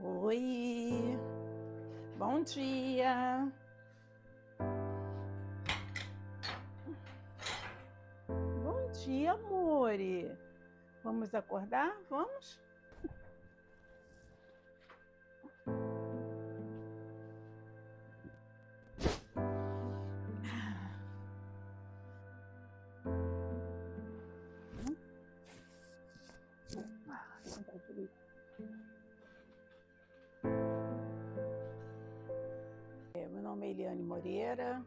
Oi, bom dia. Bom dia, amore. Vamos acordar? Vamos? Sentar direito. Meu nome é Eliane Moreira,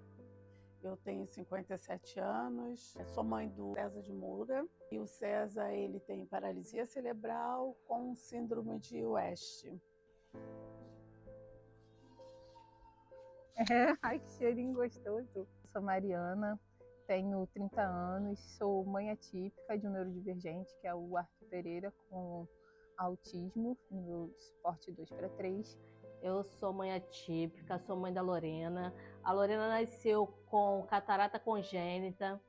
eu tenho 57 anos, sou mãe do César de Moura e o César ele tem paralisia cerebral com síndrome de West. Ai, que cheirinho gostoso. Sou Mariana, tenho 30 anos, sou mãe atípica de um neurodivergente, que é o Arthur Pereira, com autismo, no suporte 2/3. Eu sou mãe atípica, sou mãe da Lorena. A Lorena nasceu com catarata congênita,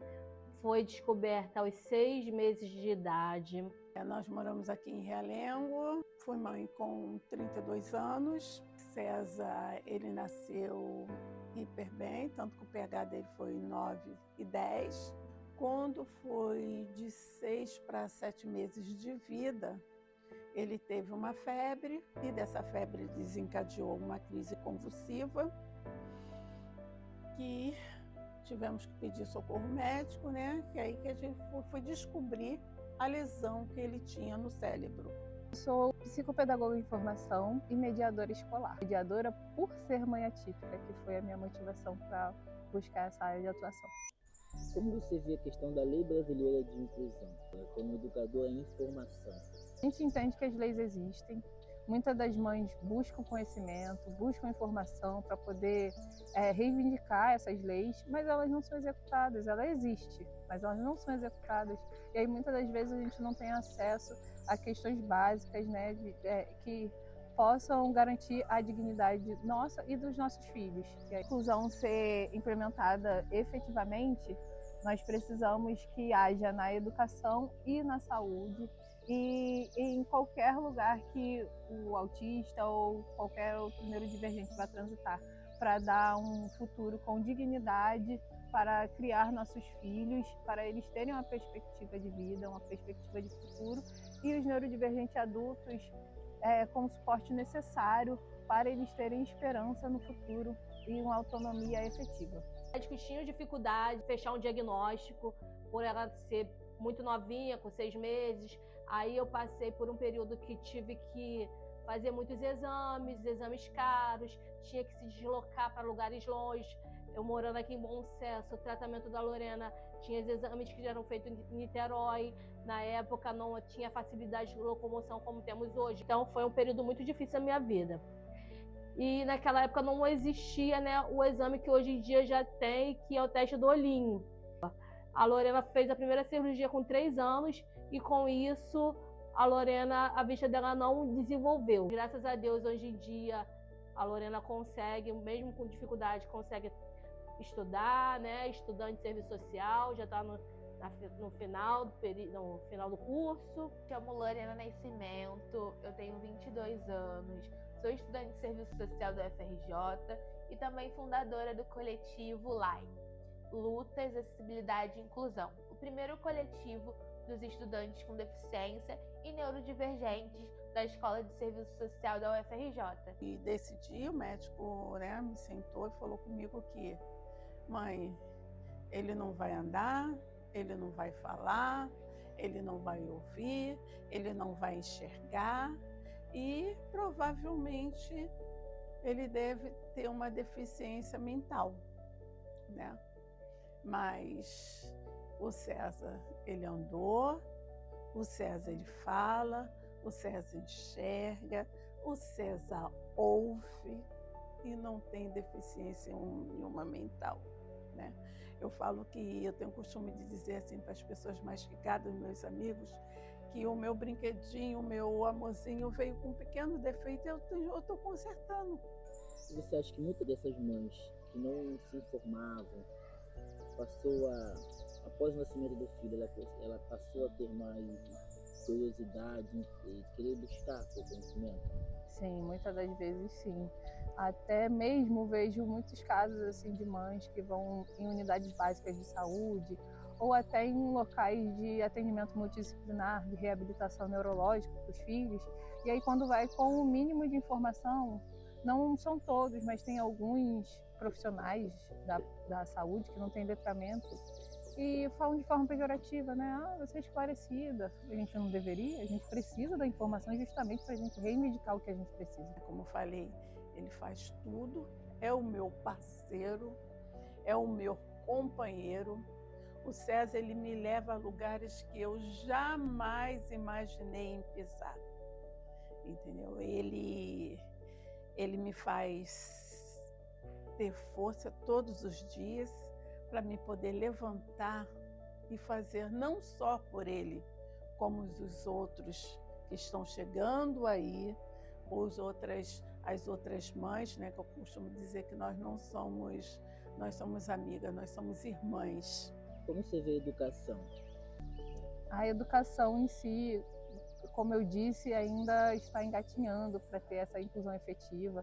foi descoberta aos 6 meses de idade. Nós moramos aqui em Realengo, fui mãe com 32 anos. César, ele nasceu hiper bem, tanto que o pH dele foi 9 e 10. Quando foi de 6 para 7 meses de vida, ele teve uma febre e dessa febre desencadeou uma crise convulsiva que tivemos que pedir socorro médico, né? Que aí que a gente foi descobrir a lesão que ele tinha no cérebro. Sou psicopedagoga em formação e mediadora escolar. Mediadora por ser mãe atípica, que foi a minha motivação para buscar essa área de atuação. Como você vê a questão da Lei Brasileira de Inclusão, como educadora em formação? A gente entende que as leis existem. Muitas das mães buscam conhecimento, buscam informação para poder reivindicar essas leis, mas elas não são executadas. Ela existe, mas elas não são executadas. E aí muitas das vezes a gente não tem acesso a questões básicas, né, que possam garantir a dignidade nossa e dos nossos filhos. E a inclusão ser implementada efetivamente, nós precisamos que haja na educação e na saúde e em qualquer lugar que o autista ou qualquer outro neurodivergente vá transitar, para dar um futuro com dignidade, para criar nossos filhos, para eles terem uma perspectiva de vida, uma perspectiva de futuro, e os neurodivergentes adultos com o suporte necessário para eles terem esperança no futuro e uma autonomia efetiva. Médicos tinham dificuldade de fechar um diagnóstico por ela ser muito novinha, com 6 meses. Aí eu passei por um período que tive que fazer muitos exames caros, tinha que se deslocar para lugares longe. Eu morando aqui em Bom Sucesso, o tratamento da Lorena tinha os exames que já eram feitos em Niterói. Na época não tinha facilidade de locomoção como temos hoje. Então foi um período muito difícil na minha vida. E naquela época não existia, né, o exame que hoje em dia já tem, que é o teste do olhinho. A Lorena fez a primeira cirurgia com 3 anos e com isso a Lorena, a vista dela não desenvolveu. Graças a Deus, hoje em dia, a Lorena consegue, mesmo com dificuldade, consegue estudar, né? Estudante de serviço social, já está no final do curso. Me chamo Lorena Nascimento, eu tenho 22 anos, sou estudante de serviço social da UFRJ e também fundadora do coletivo LAI, Lutas, Acessibilidade e Inclusão, o primeiro coletivo dos estudantes com deficiência e neurodivergentes da Escola de Serviço Social da UFRJ. E desse dia o médico, né, me sentou e falou comigo que, mãe, ele não vai andar, ele não vai falar, ele não vai ouvir, ele não vai enxergar e provavelmente ele deve ter uma deficiência mental, né? Mas o César, ele andou, o César, ele fala, o César enxerga, o César ouve e não tem deficiência nenhuma mental, né? Eu falo que eu tenho o costume de dizer assim para as pessoas mais chegadas, meus amigos, que o meu brinquedinho, o meu amorzinho veio com um pequeno defeito e eu estou consertando. Você acha que muitas dessas mães que não se informavam, após o nascimento do filho, ela passou a ter mais curiosidade e querer buscar o conhecimento? Sim, muitas das vezes sim. Até mesmo vejo muitos casos assim de mães que vão em unidades básicas de saúde ou até em locais de atendimento multidisciplinar, de reabilitação neurológica para os filhos. E aí quando vai com o mínimo de informação, não são todos, mas tem alguns profissionais da saúde que não têm letramento e falam de forma pejorativa, né? Ah, você é esclarecida. A gente não deveria, a gente precisa da informação justamente para a gente reivindicar o que a gente precisa. Como eu falei, ele faz tudo, é o meu parceiro, é o meu companheiro. O César, ele me leva a lugares que eu jamais imaginei em pisar, entendeu? Ele me faz ter força todos os dias para me poder levantar e fazer não só por ele, como os outros que estão chegando aí, ou as outras mães, né, que eu costumo dizer que nós somos amigas, nós somos irmãs. Como você vê a educação? A educação em si, como eu disse, ainda está engatinhando para ter essa inclusão efetiva.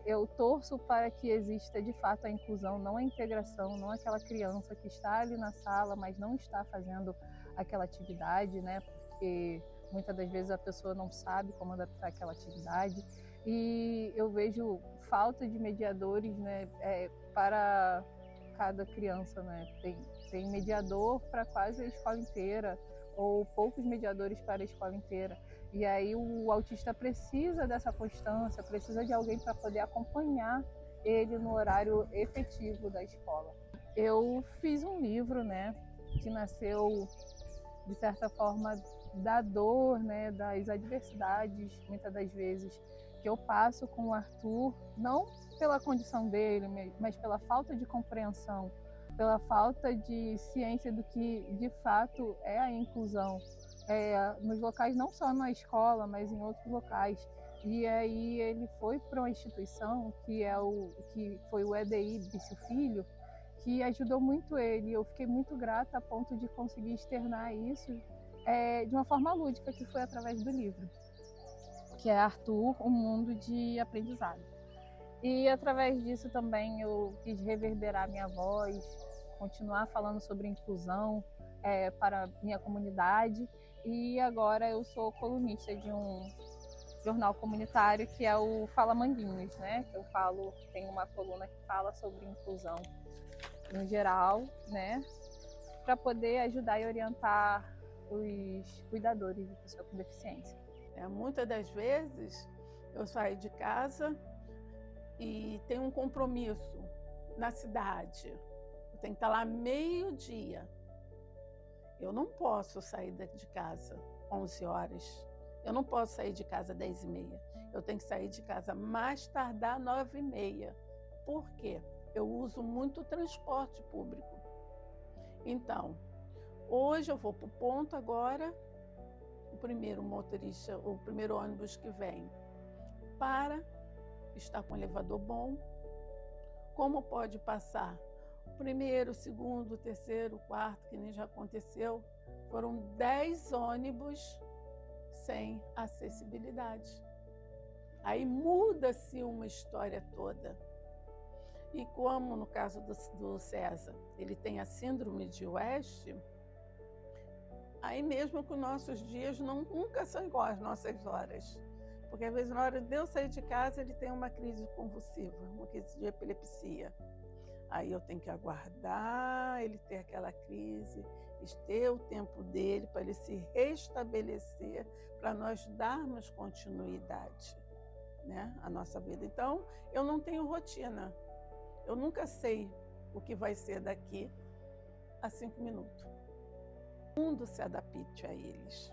Eu torço para que exista de fato a inclusão, não a integração, não aquela criança que está ali na sala, mas não está fazendo aquela atividade, né? Porque muitas das vezes a pessoa não sabe como adaptar aquela atividade. E eu vejo falta de mediadores, né, para cada criança, né? Tem mediador para quase a escola inteira, ou poucos mediadores para a escola inteira. E aí o autista precisa dessa constância, precisa de alguém para poder acompanhar ele no horário efetivo da escola. Eu fiz um livro, né, que nasceu, de certa forma, da dor, né, das adversidades, muitas das vezes, que eu passo com o Arthur, não pela condição dele, mas pela falta de compreensão, pela falta de ciência do que de fato é a inclusão, nos locais, não só na escola, mas em outros locais. E aí ele foi para uma instituição que foi o EDI Bício Filho, que ajudou muito ele. Eu fiquei muito grata a ponto de conseguir externar isso de uma forma lúdica, que foi através do livro, que é Arthur, um mundo de aprendizado. E através disso também eu quis reverberar minha voz, continuar falando sobre inclusão para minha comunidade. E agora eu sou colunista de um jornal comunitário que é o Fala Manguinhos, né? Eu tenho uma coluna que fala sobre inclusão em geral, né? Para poder ajudar e orientar os cuidadores de pessoa com deficiência. Muitas das vezes eu saio de casa e tenho um compromisso na cidade. Eu tenho que estar lá meio-dia. Eu não posso sair de casa 11 horas. Eu não posso sair de casa 10h30. Eu tenho que sair de casa mais tardar 9h30. Por quê? Eu uso muito transporte público. Então, hoje eu vou para o ponto agora, o primeiro motorista, o primeiro ônibus que vem está com um elevador bom. Como pode passar? Primeiro, segundo, terceiro, quarto, que nem já aconteceu, foram 10 ônibus sem acessibilidade. Aí muda-se uma história toda. E como no caso do César, ele tem a síndrome de West, aí mesmo que os nossos dias nunca são iguais às nossas horas. Porque às vezes na hora de eu sair de casa, ele tem uma crise convulsiva, uma crise de epilepsia. Aí eu tenho que aguardar ele ter aquela crise, ter o tempo dele para ele se restabelecer, para nós darmos continuidade, né, à nossa vida. Então, eu não tenho rotina. Eu nunca sei o que vai ser daqui a 5 minutos. O mundo se adapte a eles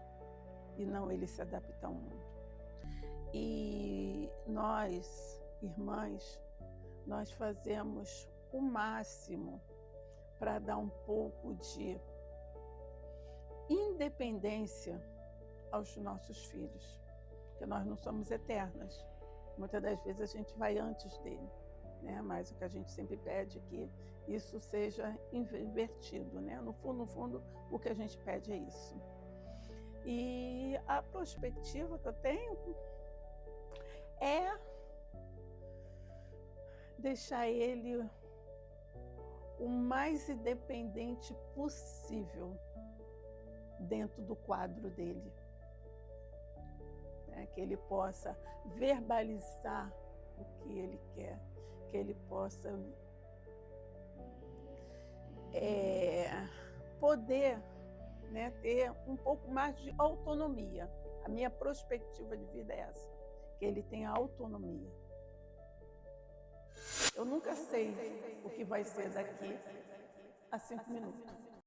e não eles se adaptam ao mundo. E nós, irmãs, nós fazemos o máximo para dar um pouco de independência aos nossos filhos, porque nós não somos eternas. Muitas das vezes a gente vai antes dele, né? Mas o que a gente sempre pede é que isso seja invertido, né? No fundo, o que a gente pede é isso. E a perspectiva que eu tenho é deixar ele o mais independente possível dentro do quadro dele. Que ele possa verbalizar o que ele quer, que ele possa poder, né, ter um pouco mais de autonomia. A minha perspectiva de vida é essa, que ele tenha autonomia. Eu nunca sei o que vai ser daqui a 5 minutos.